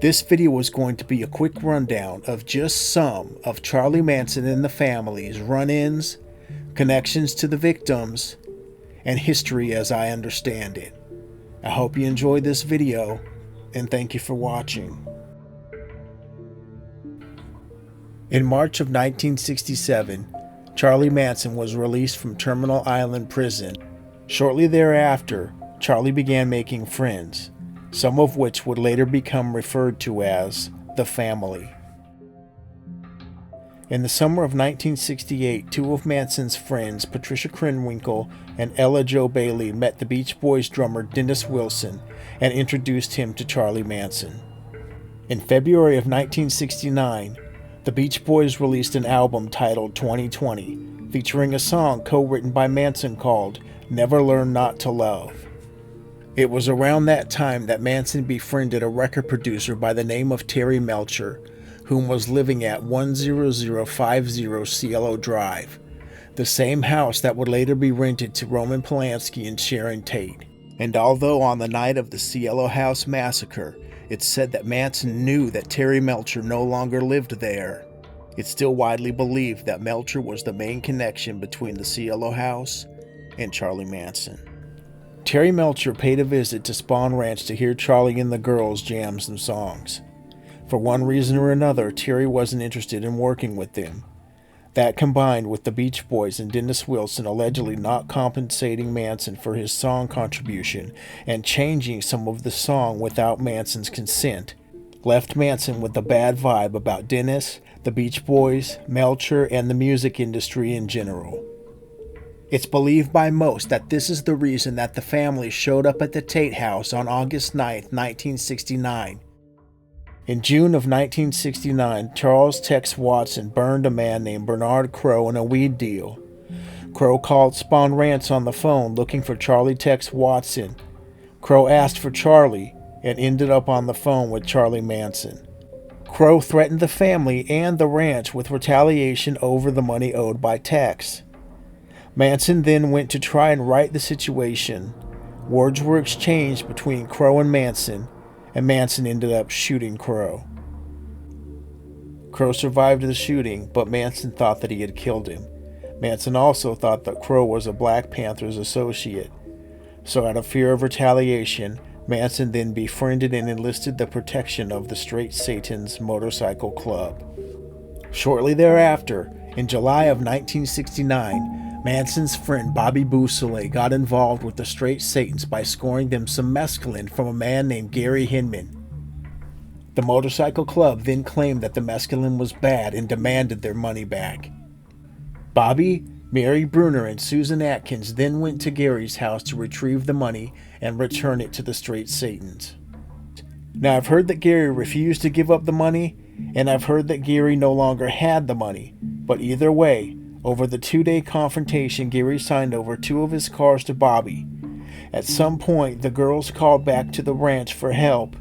This video is going to be a quick rundown of just some of Charlie Manson and the family's run-ins, connections to the victims, and history as I understand it. I hope you enjoyed this video, and thank you for watching. In March of 1967, Charlie Manson was released from Terminal Island Prison. Shortly thereafter, Charlie began making friends, some of which would later become referred to as the family. In the summer of 1968, two of Manson's friends, Patricia Krenwinkel and Ella Jo Bailey, met the Beach Boys drummer Dennis Wilson and introduced him to Charlie Manson. In February of 1969, the Beach Boys released an album titled 2020, featuring a song co-written by Manson called Never Learn Not to Love. It was around that time that Manson befriended a record producer by the name of Terry Melcher, whom was living at 10050 Cielo Drive, the same house that would later be rented to Roman Polanski and Sharon Tate. And although on the night of the Cielo House massacre, it's said that Manson knew that Terry Melcher no longer lived there, it's still widely believed that Melcher was the main connection between the Cielo House and Charlie Manson. Terry Melcher paid a visit to Spawn Ranch to hear Charlie and the girls jam some songs. For one reason or another, Terry wasn't interested in working with them. That combined with the Beach Boys and Dennis Wilson allegedly not compensating Manson for his song contribution and changing some of the song without Manson's consent, left Manson with a bad vibe about Dennis, the Beach Boys, Melcher, and the music industry in general. It's believed by most that this is the reason that the family showed up at the Tate house on August 9, 1969. In June of 1969, Charles Tex Watson burned a man named Bernard Crowe in a weed deal. Crowe called Spawn Ranch on the phone looking for Charlie Tex Watson. Crowe asked for Charlie and ended up on the phone with Charlie Manson. Crowe threatened the family and the ranch with retaliation over the money owed by Tex. Manson then went to try and right the situation. Words were exchanged between Crowe and Manson ended up shooting Crowe. Crowe survived the shooting, but Manson thought that he had killed him. Manson also thought that Crowe was a Black Panthers associate. So out of fear of retaliation, Manson then befriended and enlisted the protection of the Straight Satan's motorcycle club. Shortly thereafter, in July of 1969, Manson's friend Bobby Beausoleil got involved with the Straight Satans by scoring them some mescaline from a man named Gary Hinman. The motorcycle club then claimed that the mescaline was bad and demanded their money back. Bobby, Mary Bruner, and Susan Atkins then went to Gary's house to retrieve the money and return it to the Straight Satans. Now I've heard that Gary refused to give up the money, and I've heard that Gary no longer had the money, but either way, over the 2-day confrontation, Gary signed over 2 of his cars to Bobby. At some point, the girls called back to the ranch for help.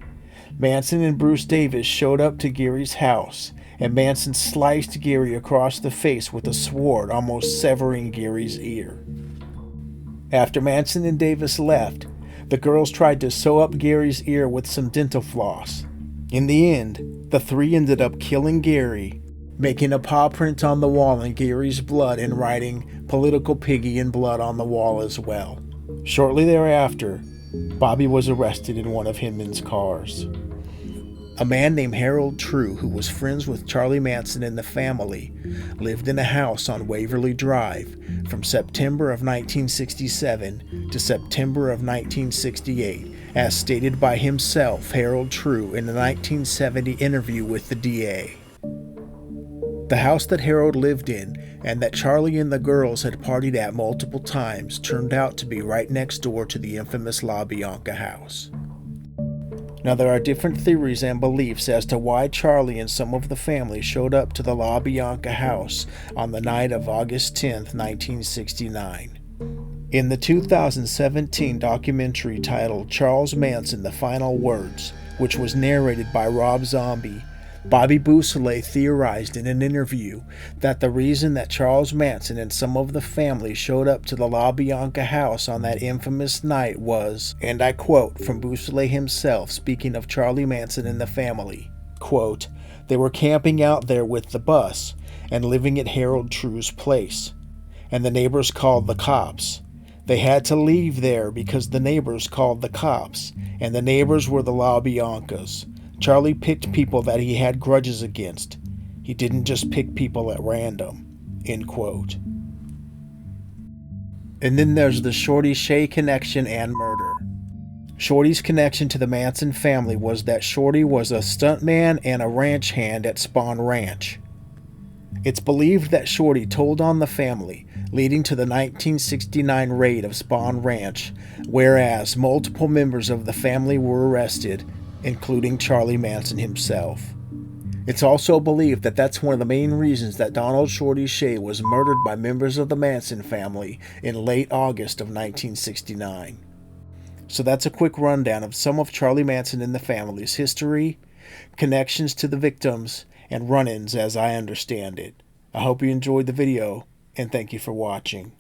Manson and Bruce Davis showed up to Gary's house, and Manson sliced Gary across the face with a sword, almost severing Gary's ear. After Manson and Davis left, the girls tried to sew up Gary's ear with some dental floss. In the end, the 3 ended up killing Gary, making a paw print on the wall in Gary's blood and writing "Political Piggy" in blood on the wall as well. Shortly thereafter, Bobby was arrested in one of Hinman's cars. A man named Harold True, who was friends with Charlie Manson and the family, lived in a house on Waverly Drive from September of 1967 to September of 1968, as stated by himself, Harold True, in a 1970 interview with the DA. The house that Harold lived in and that Charlie and the girls had partied at multiple times turned out to be right next door to the infamous La Bianca house. Now there are different theories and beliefs as to why Charlie and some of the family showed up to the La Bianca house on the night of August 10, 1969. In the 2017 documentary titled Charles Manson: The Final Words, which was narrated by Rob Zombie, Bobby Beausoleil theorized in an interview that the reason that Charles Manson and some of the family showed up to the La Bianca house on that infamous night was, and I quote from Beausoleil himself speaking of Charlie Manson and the family, quote, "They were camping out there with the bus and living at Harold True's place, and the neighbors called the cops. They had to leave there because the neighbors called the cops, and the neighbors were the La Biancas. Charlie picked people that he had grudges against. He didn't just pick people at random." End quote. And then there's the Shorty Shea connection and murder. Shorty's connection to the Manson family was that Shorty was a stuntman and a ranch hand at Spahn Ranch. It's believed that Shorty told on the family, leading to the 1969 raid of Spahn Ranch, whereas multiple members of the family were arrested, including Charlie Manson himself. It's also believed that that's one of the main reasons that Donald Shorty Shea was murdered by members of the Manson family in late August of 1969. So that's a quick rundown of some of Charlie Manson and the family's history, connections to the victims, and run-ins as I understand it. I hope you enjoyed the video, and thank you for watching.